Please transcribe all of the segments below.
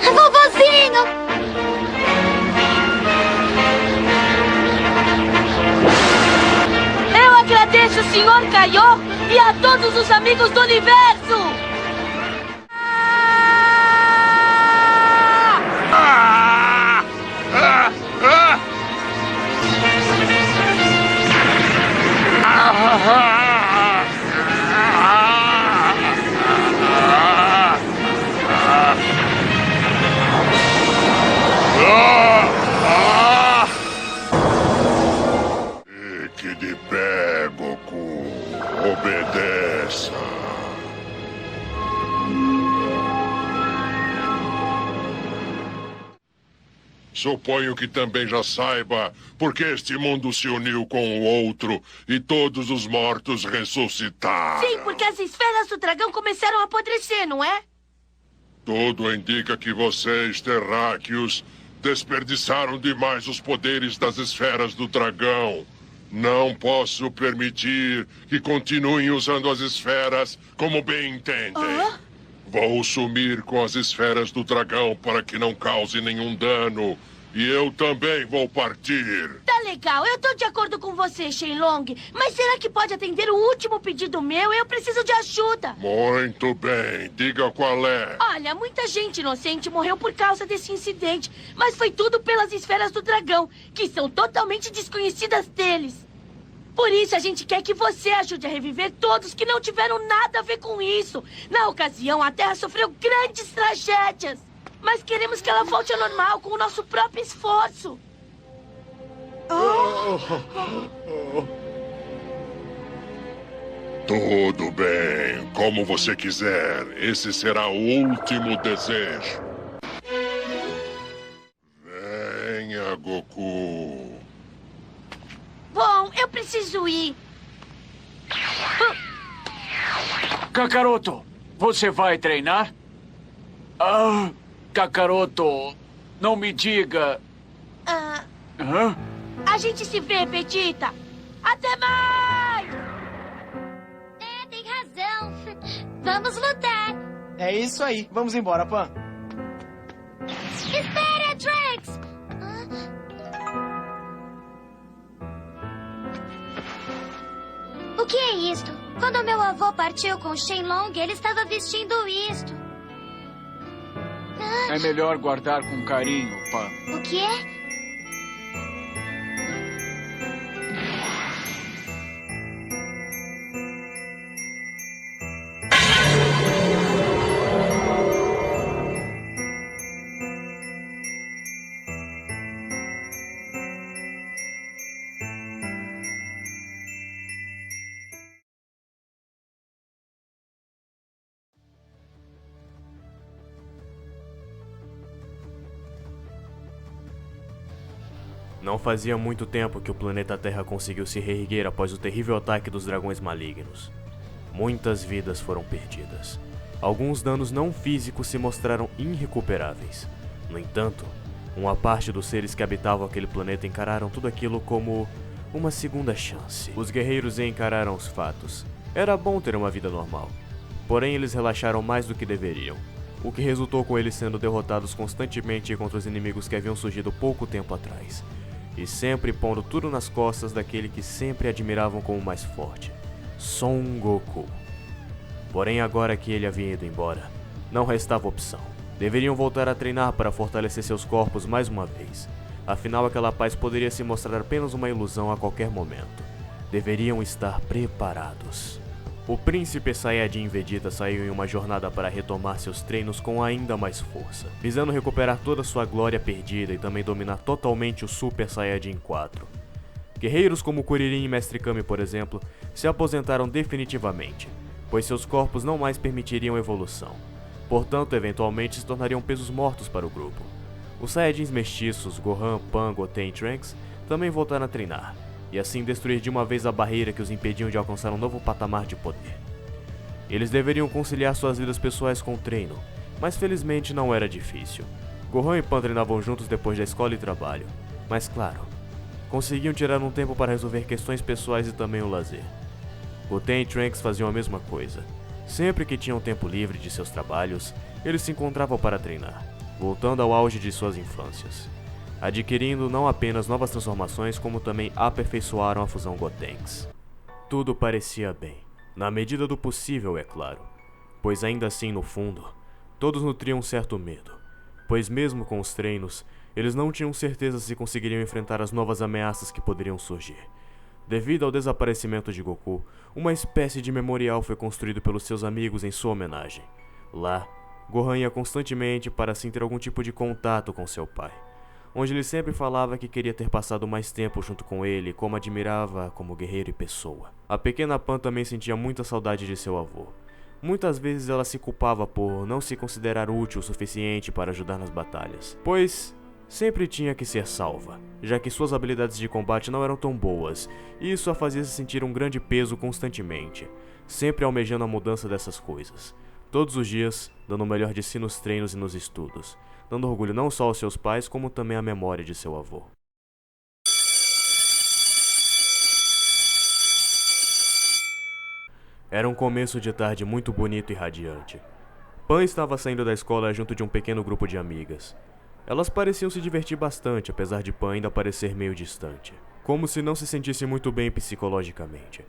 Vovozinho! Eu agradeço, Sr. Kaiô, e a todos os amigos do universo! Fique de pé, Goku. Obedeça. Suponho que também já saiba porque este mundo se uniu com o outro e todos os mortos ressuscitaram. Sim, porque as esferas do dragão começaram a apodrecer, não é? Tudo indica que vocês, terráqueos, desperdiçaram demais os poderes das esferas do dragão. Não posso permitir que continuem usando as esferas como bem entendem. Vou sumir com as esferas do dragão para que não cause nenhum dano. E eu também vou partir. Tá legal, eu tô de acordo com você, Shenlong. Mas será que pode atender o último pedido meu? Eu preciso de ajuda. Muito bem, diga qual é. Olha, muita gente inocente morreu por causa desse incidente. Mas foi tudo pelas esferas do dragão, que são totalmente desconhecidas deles. Por isso a gente quer que você ajude a reviver todos que não tiveram nada a ver com isso. Na ocasião, a Terra sofreu grandes tragédias. Mas queremos que ela volte ao normal com o nosso próprio esforço. Tudo bem, como você quiser. Esse será o último desejo. Venha, Goku. Bom, eu preciso ir. Kakaroto, você vai treinar? Kakaroto, não me diga. Hã? A gente se vê, Vegeta. Até mais! Tem razão. Vamos lutar. É isso aí. Vamos embora, Pan. Espera, Trunks! O que é isto? Quando meu avô partiu com Shenlong, ele estava vestindo isto. É melhor guardar com carinho, Pan. O que é? Não fazia muito tempo que o planeta Terra conseguiu se reerguer após o terrível ataque dos dragões malignos. Muitas vidas foram perdidas. Alguns danos não físicos se mostraram irrecuperáveis. No entanto, uma parte dos seres que habitavam aquele planeta encararam tudo aquilo como uma segunda chance. Os guerreiros encararam os fatos. Era bom ter uma vida normal. Porém, eles relaxaram mais do que deveriam, o que resultou com eles sendo derrotados constantemente contra os inimigos que haviam surgido pouco tempo atrás, e sempre pondo tudo nas costas daquele que sempre admiravam como o mais forte, Son Goku. Porém, agora que ele havia ido embora, não restava opção. Deveriam voltar a treinar para fortalecer seus corpos mais uma vez. Afinal, aquela paz poderia se mostrar apenas uma ilusão a qualquer momento. Deveriam estar preparados. O príncipe Saiyajin Vegeta saiu em uma jornada para retomar seus treinos com ainda mais força, visando recuperar toda sua glória perdida e também dominar totalmente o Super Saiyajin 4. Guerreiros como Kuririn e Mestre Kami, por exemplo, se aposentaram definitivamente, pois seus corpos não mais permitiriam evolução. Portanto, eventualmente se tornariam pesos mortos para o grupo. Os Saiyajins mestiços, Gohan, Pan, Goten e Trunks, também voltaram a treinar, e assim destruir de uma vez a barreira que os impediam de alcançar um novo patamar de poder. Eles deveriam conciliar suas vidas pessoais com o treino, mas felizmente não era difícil. Gohan e Pan treinavam juntos depois da escola e trabalho, mas claro, conseguiam tirar um tempo para resolver questões pessoais e também o lazer. Goten e Trunks faziam a mesma coisa. Sempre que tinham tempo livre de seus trabalhos, eles se encontravam para treinar, voltando ao auge de suas infâncias, adquirindo não apenas novas transformações, como também aperfeiçoaram a fusão Gotenks. Tudo parecia bem, na medida do possível, é claro, pois ainda assim, no fundo, todos nutriam um certo medo, pois mesmo com os treinos, eles não tinham certeza se conseguiriam enfrentar as novas ameaças que poderiam surgir. Devido ao desaparecimento de Goku, uma espécie de memorial foi construído pelos seus amigos em sua homenagem. Lá, Gohan ia constantemente para assim ter algum tipo de contato com seu pai, onde ele sempre falava que queria ter passado mais tempo junto com ele, como admirava como guerreiro e pessoa. A pequena Pan também sentia muita saudade de seu avô. Muitas vezes ela se culpava por não se considerar útil o suficiente para ajudar nas batalhas, pois sempre tinha que ser salva, já que suas habilidades de combate não eram tão boas, e isso a fazia se sentir um grande peso constantemente, sempre almejando a mudança dessas coisas. Todos os dias, dando o melhor de si nos treinos e nos estudos, dando orgulho não só aos seus pais, como também à memória de seu avô. Era um começo de tarde muito bonito e radiante. Pan estava saindo da escola junto de um pequeno grupo de amigas. Elas pareciam se divertir bastante, apesar de Pan ainda parecer meio distante, como se não se sentisse muito bem psicologicamente.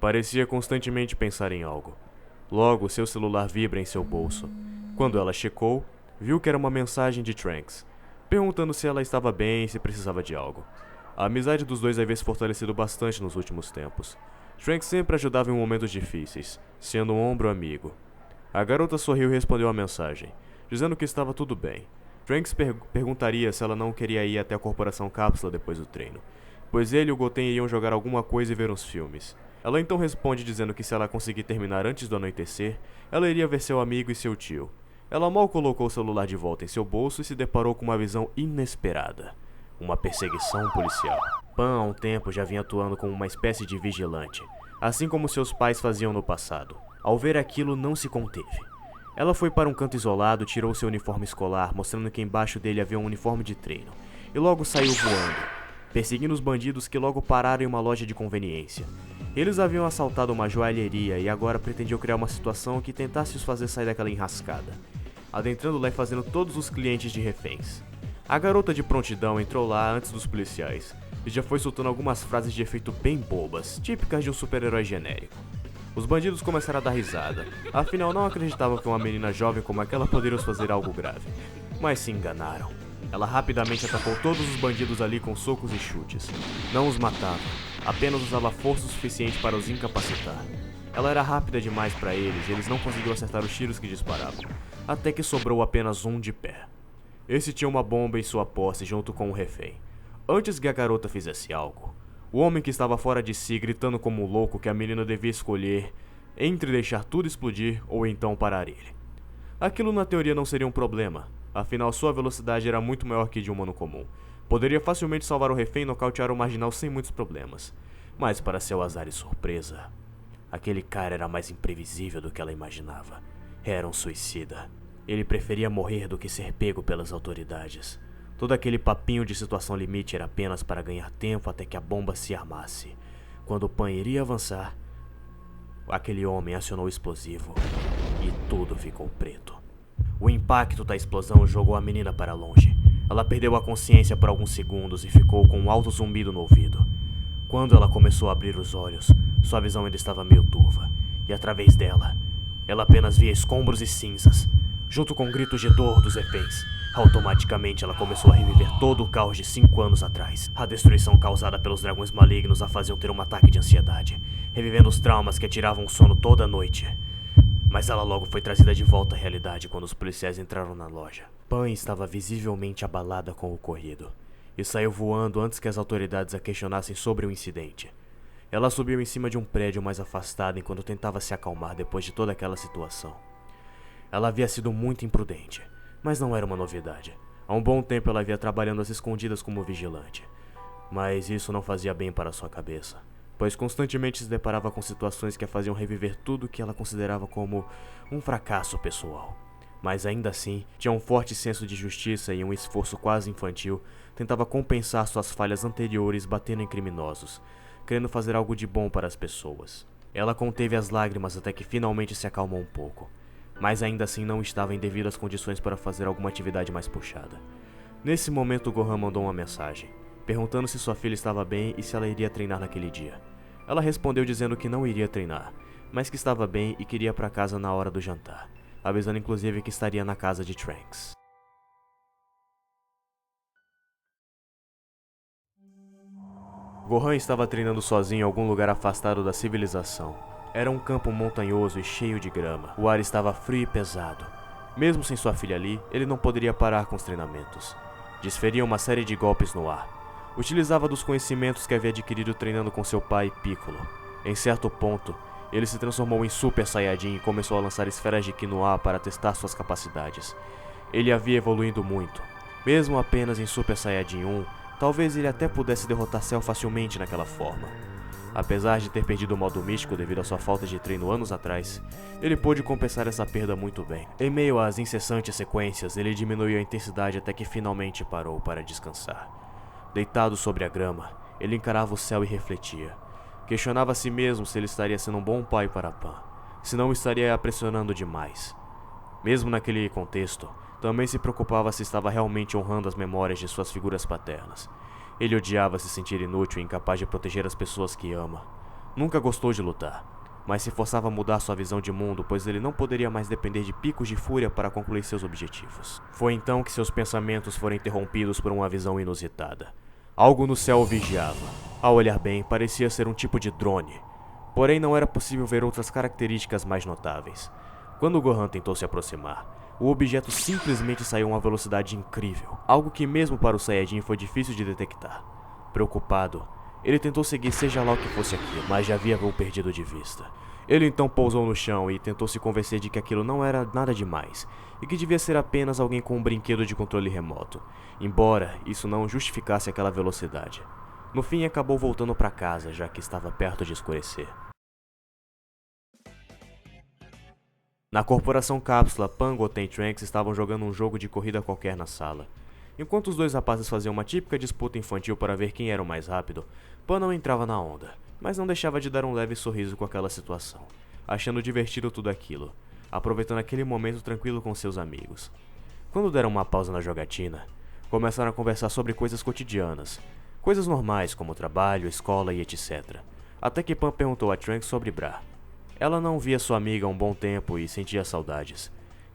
Parecia constantemente pensar em algo. Logo, seu celular vibra em seu bolso. Quando ela checou, viu que era uma mensagem de Trunks, perguntando se ela estava bem e se precisava de algo. A amizade dos dois havia se fortalecido bastante nos últimos tempos. Trunks sempre ajudava em momentos difíceis, sendo um ombro amigo. A garota sorriu e respondeu à mensagem, dizendo que estava tudo bem. Trunks perguntaria se ela não queria ir até a Corporação Cápsula depois do treino, pois ele e o Goten iriam jogar alguma coisa e ver uns filmes. Ela então responde dizendo que se ela conseguir terminar antes do anoitecer, ela iria ver seu amigo e seu tio. Ela mal colocou o celular de volta em seu bolso e se deparou com uma visão inesperada. Uma perseguição policial. Pan há um tempo já vinha atuando como uma espécie de vigilante, assim como seus pais faziam no passado. Ao ver aquilo, não se conteve. Ela foi para um canto isolado, tirou seu uniforme escolar, mostrando que embaixo dele havia um uniforme de treino, e logo saiu voando, perseguindo os bandidos que logo pararam em uma loja de conveniência. Eles haviam assaltado uma joalheria e agora pretendiam criar uma situação que tentasse os fazer sair daquela enrascada, adentrando lá e fazendo todos os clientes de reféns. A garota de prontidão entrou lá antes dos policiais e já foi soltando algumas frases de efeito bem bobas, típicas de um super-herói genérico. Os bandidos começaram a dar risada, afinal não acreditavam que uma menina jovem como aquela poderia fazer algo grave. Mas se enganaram. Ela rapidamente atacou todos os bandidos ali com socos e chutes. Não os matava, apenas usava força o suficiente para os incapacitar. Ela era rápida demais para eles e eles não conseguiam acertar os tiros que disparavam, até que sobrou apenas um de pé. Esse tinha uma bomba em sua posse junto com o refém. Antes que a garota fizesse algo, o homem que estava fora de si gritando como um louco que a menina devia escolher entre deixar tudo explodir ou então parar ele. Aquilo na teoria não seria um problema, afinal sua velocidade era muito maior que de um humano comum. Poderia facilmente salvar o refém e nocautear o marginal sem muitos problemas. Mas para seu azar e surpresa, aquele cara era mais imprevisível do que ela imaginava. Era um suicida. Ele preferia morrer do que ser pego pelas autoridades. Todo aquele papinho de situação limite era apenas para ganhar tempo até que a bomba se armasse. Quando o Pan iria avançar, aquele homem acionou o explosivo e tudo ficou preto. O impacto da explosão jogou a menina para longe. Ela perdeu a consciência por alguns segundos e ficou com um alto zumbido no ouvido. Quando ela começou a abrir os olhos, sua visão ainda estava meio turva, e através dela, ela apenas via escombros e cinzas, junto com gritos de dor dos reféns. Automaticamente ela começou a reviver todo o caos de 5 anos atrás. A destruição causada pelos dragões malignos a faziam ter um ataque de ansiedade, revivendo os traumas que a tiravam o sono toda noite. Mas ela logo foi trazida de volta à realidade quando os policiais entraram na loja. Pan estava visivelmente abalada com o ocorrido, e saiu voando antes que as autoridades a questionassem sobre o incidente. Ela subiu em cima de um prédio mais afastado enquanto tentava se acalmar depois de toda aquela situação. Ela havia sido muito imprudente, mas não era uma novidade. Há um bom tempo ela havia trabalhando às escondidas como vigilante. Mas isso não fazia bem para sua cabeça, pois constantemente se deparava com situações que a faziam reviver tudo que ela considerava como um fracasso pessoal. Mas ainda assim, tinha um forte senso de justiça e um esforço quase infantil, tentava compensar suas falhas anteriores batendo em criminosos, querendo fazer algo de bom para as pessoas. Ela conteve as lágrimas até que finalmente se acalmou um pouco, mas ainda assim não estava em devidas condições para fazer alguma atividade mais puxada. Nesse momento, Gohan mandou uma mensagem, perguntando se sua filha estava bem e se ela iria treinar naquele dia. Ela respondeu dizendo que não iria treinar, mas que estava bem e queria ir para casa na hora do jantar, avisando inclusive que estaria na casa de Trunks. Gohan estava treinando sozinho em algum lugar afastado da civilização. Era um campo montanhoso e cheio de grama. O ar estava frio e pesado. Mesmo sem sua filha ali, ele não poderia parar com os treinamentos. Desferia uma série de golpes no ar. Utilizava dos conhecimentos que havia adquirido treinando com seu pai Piccolo. Em certo ponto, ele se transformou em Super Saiyajin e começou a lançar esferas de Ki no ar para testar suas capacidades. Ele havia evoluído muito. Mesmo apenas em Super Saiyajin 1, talvez ele até pudesse derrotar Cell facilmente naquela forma. Apesar de ter perdido o modo místico devido à sua falta de treino anos atrás, ele pôde compensar essa perda muito bem. Em meio às incessantes sequências, ele diminuiu a intensidade até que finalmente parou para descansar. Deitado sobre a grama, ele encarava o céu e refletia. Questionava a si mesmo se ele estaria sendo um bom pai para Pan, se não estaria a pressionando demais. Mesmo naquele contexto, também se preocupava se estava realmente honrando as memórias de suas figuras paternas. Ele odiava se sentir inútil e incapaz de proteger as pessoas que ama. Nunca gostou de lutar, mas se forçava a mudar sua visão de mundo, pois ele não poderia mais depender de picos de fúria para concluir seus objetivos. Foi então que seus pensamentos foram interrompidos por uma visão inusitada. Algo no céu o vigiava. Ao olhar bem, parecia ser um tipo de drone. Porém, não era possível ver outras características mais notáveis. Quando Gohan tentou se aproximar, o objeto simplesmente saiu a uma velocidade incrível, algo que mesmo para o Saiyajin foi difícil de detectar. Preocupado, ele tentou seguir seja lá o que fosse aquilo, mas já havia o perdido de vista. Ele então pousou no chão e tentou se convencer de que aquilo não era nada demais, e que devia ser apenas alguém com um brinquedo de controle remoto, embora isso não justificasse aquela velocidade. No fim, acabou voltando para casa, já que estava perto de escurecer. Na corporação Cápsula, Pan, Goten e Trunks estavam jogando um jogo de corrida qualquer na sala. Enquanto os dois rapazes faziam uma típica disputa infantil para ver quem era o mais rápido, Pan não entrava na onda, mas não deixava de dar um leve sorriso com aquela situação, achando divertido tudo aquilo, aproveitando aquele momento tranquilo com seus amigos. Quando deram uma pausa na jogatina, começaram a conversar sobre coisas cotidianas, coisas normais como trabalho, escola e etc. Até que Pan perguntou a Trunks sobre Bra. Ela não via sua amiga há um bom tempo e sentia saudades.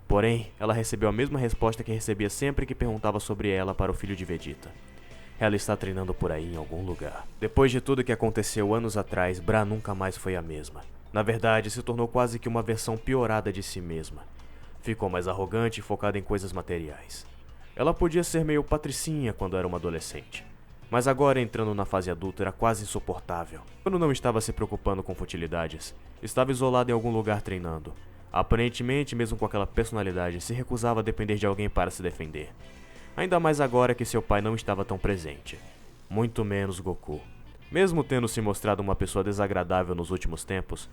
Porém, ela recebeu a mesma resposta que recebia sempre que perguntava sobre ela para o filho de Vegeta. Ela está treinando por aí em algum lugar. Depois de tudo que aconteceu anos atrás, Bra nunca mais foi a mesma. Na verdade, se tornou quase que uma versão piorada de si mesma. Ficou mais arrogante e focada em coisas materiais. Ela podia ser meio patricinha quando era uma adolescente, mas agora, entrando na fase adulta, era quase insuportável. Quando não estava se preocupando com futilidades, estava isolado em algum lugar treinando. Aparentemente, mesmo com aquela personalidade, se recusava a depender de alguém para se defender. Ainda mais agora que seu pai não estava tão presente. Muito menos Goku. Mesmo tendo se mostrado uma pessoa desagradável nos últimos tempos,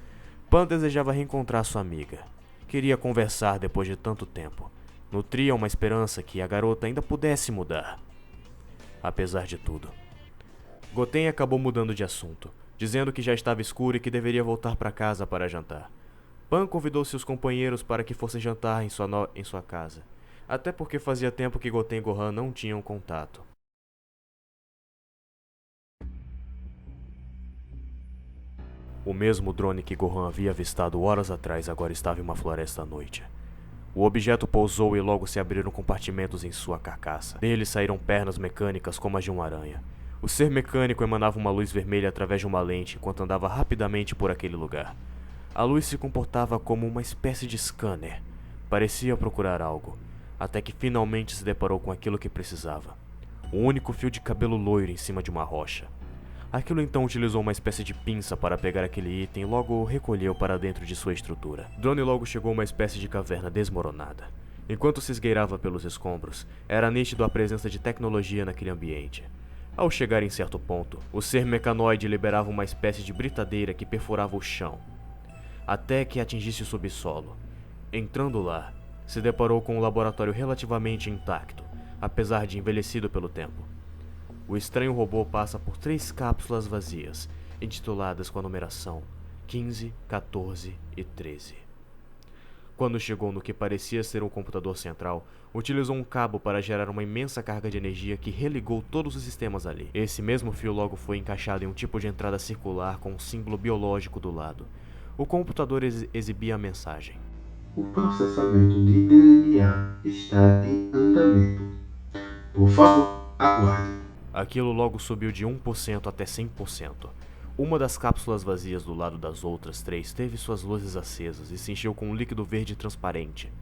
Pan desejava reencontrar sua amiga. Queria conversar depois de tanto tempo. Nutria uma esperança que a garota ainda pudesse mudar. Apesar de tudo, Goten acabou mudando de assunto, dizendo que já estava escuro e que deveria voltar para casa para jantar. Pan convidou seus companheiros para que fossem jantar em sua casa, até porque fazia tempo que Goten e Gohan não tinham contato. O mesmo drone que Gohan havia avistado horas atrás agora estava em uma floresta à noite. O objeto pousou e logo se abriram compartimentos em sua carcaça. Dele saíram pernas mecânicas como as de uma aranha. O ser mecânico emanava uma luz vermelha através de uma lente enquanto andava rapidamente por aquele lugar. A luz se comportava como uma espécie de scanner. Parecia procurar algo, até que finalmente se deparou com aquilo que precisava. Um único fio de cabelo loiro em cima de uma rocha. Aquilo então utilizou uma espécie de pinça para pegar aquele item e logo o recolheu para dentro de sua estrutura. Drone logo chegou a uma espécie de caverna desmoronada. Enquanto se esgueirava pelos escombros, era nítido a presença de tecnologia naquele ambiente. Ao chegar em certo ponto, o ser mecanoide liberava uma espécie de britadeira que perfurava o chão, até que atingisse o subsolo. Entrando lá, se deparou com um laboratório relativamente intacto, apesar de envelhecido pelo tempo. O estranho robô passa por 3 cápsulas vazias, intituladas com a numeração 15, 14 e 13. Quando chegou no que parecia ser um computador central, utilizou um cabo para gerar uma imensa carga de energia que religou todos os sistemas ali. Esse mesmo fio logo foi encaixado em um tipo de entrada circular com um símbolo biológico do lado. O computador exibia a mensagem: O processamento de DNA está em andamento. Por favor, aguarde. Aquilo logo subiu de 1% até 100%. Uma das cápsulas vazias do lado das outras 3 teve suas luzes acesas e se encheu com um líquido verde transparente.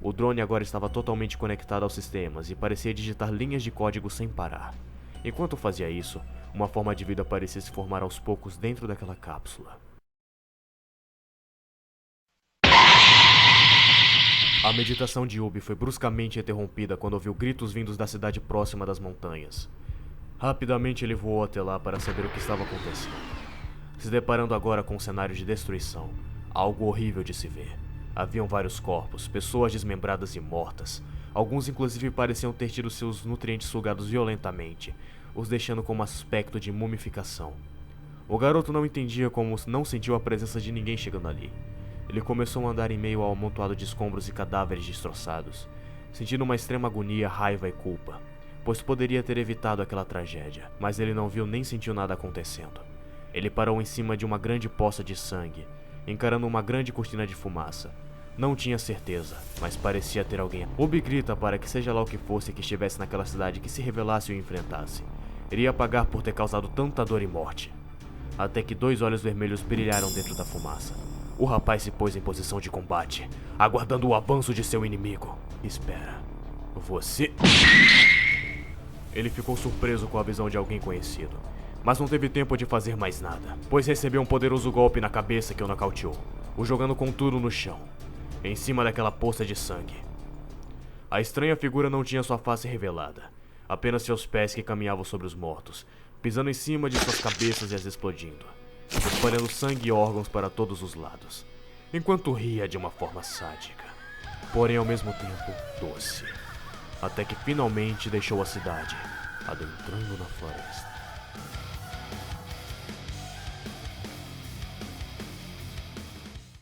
O drone agora estava totalmente conectado aos sistemas e parecia digitar linhas de código sem parar. Enquanto fazia isso, uma forma de vida parecia se formar aos poucos dentro daquela cápsula. A meditação de Ubi foi bruscamente interrompida quando ouviu gritos vindos da cidade próxima das montanhas. Rapidamente ele voou até lá para saber o que estava acontecendo, se deparando agora com um cenário de destruição, algo horrível de se ver. Haviam vários corpos, pessoas desmembradas e mortas. Alguns inclusive pareciam ter tido seus nutrientes sugados violentamente, os deixando com um aspecto de mumificação. O garoto não entendia como não sentiu a presença de ninguém chegando ali. Ele começou a andar em meio ao amontoado de escombros e cadáveres destroçados, sentindo uma extrema agonia, raiva e culpa, pois poderia ter evitado aquela tragédia, mas ele não viu nem sentiu nada acontecendo. Ele parou em cima de uma grande poça de sangue, encarando uma grande cortina de fumaça. Não tinha certeza, mas parecia ter alguém. Ubi grita para que seja lá o que fosse que estivesse naquela cidade que se revelasse e o enfrentasse. Iria pagar por ter causado tanta dor e morte. Até que 2 olhos vermelhos brilharam dentro da fumaça. O rapaz se pôs em posição de combate, aguardando o avanço de seu inimigo. Espera, você... Ele ficou surpreso com a visão de alguém conhecido, mas não teve tempo de fazer mais nada, pois recebeu um poderoso golpe na cabeça que o nocauteou, o jogando com tudo no chão, em cima daquela poça de sangue. A estranha figura não tinha sua face revelada, apenas seus pés que caminhavam sobre os mortos, pisando em cima de suas cabeças e as explodindo, espalhando sangue e órgãos para todos os lados, enquanto ria de uma forma sádica, porém ao mesmo tempo doce. Até que finalmente deixou a cidade, adentrando na floresta.